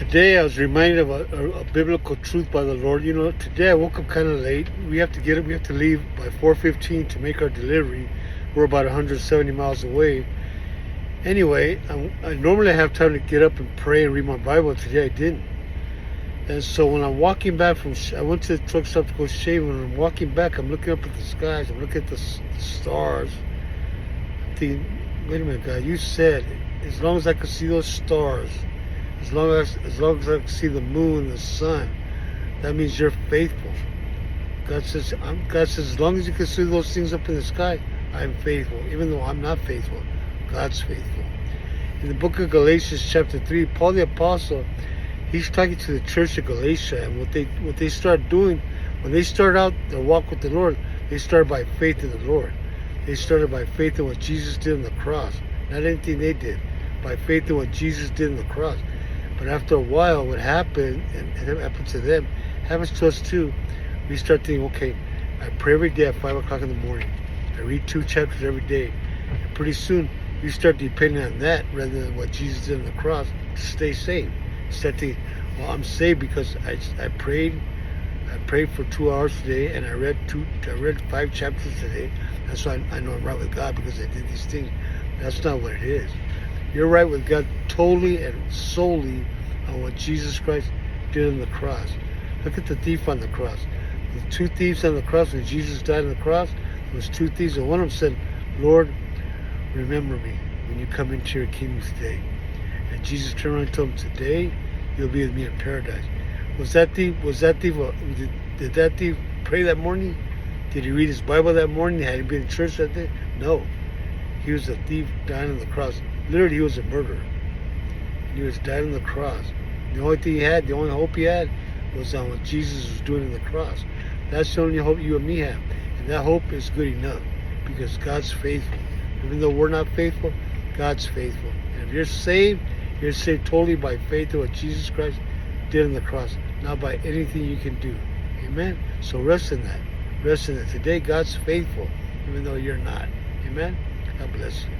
Today I was reminded of a biblical truth by the Lord. You know, today I woke up kind of late. We have to get up. We have to leave by 4:15 to make our delivery. We're about 170 miles away. Anyway, I normally have time to get up and pray and read my Bible. Today I didn't. And so when I'm walking back I went to the truck stop to go shave. When I'm walking back, I'm looking up at the skies. I'm looking at the stars. I'm thinking, wait a minute, God, you said as long as I can see those stars, as long as I can see the moon, the sun, that means you're faithful. God says, as long as you can see those things up in the sky, I'm faithful. Even though I'm not faithful, God's faithful. In the book of Galatians chapter 3, Paul the Apostle, he's talking to the church of Galatia, and what they start doing, when they start out their walk with the Lord, they started by faith in the Lord. They started by faith in what Jesus did on the cross. Not anything they did. By faith in what Jesus did on the cross. But after a while, what happened, and it happened to them, happens to us too. We start thinking, okay, I pray every day at 5 o'clock in the morning. I read 2 chapters every day. And pretty soon, you start depending on that rather than what Jesus did on the cross to stay saved. You start thinking, well, I'm saved because I prayed for 2 hours today, and I read 5 chapters today. That's why I know I'm right with God, because I did these things. That's not what it is. You're right with God totally and solely on what Jesus Christ did on the cross. Look at the thief on the cross. The 2 thieves on the cross, when Jesus died on the cross, there was 2 thieves, and one of them said, Lord, remember me when you come into your kingdom today. And Jesus turned around and told him, today you'll be with me in paradise. Did that thief pray that morning? Did he read his Bible that morning? Had he been in church that day? No. He was a thief dying on the cross. Literally, he was a murderer. And he was dying on the cross. The only thing he had, the only hope he had, was on what Jesus was doing on the cross. That's the only hope you and me have. And that hope is good enough, because God's faithful. Even though we're not faithful, God's faithful. And if you're saved totally by faith in what Jesus Christ did on the cross, not by anything you can do. Amen? So rest in that. Rest in that. Today, God's faithful, even though you're not. Amen? God bless you.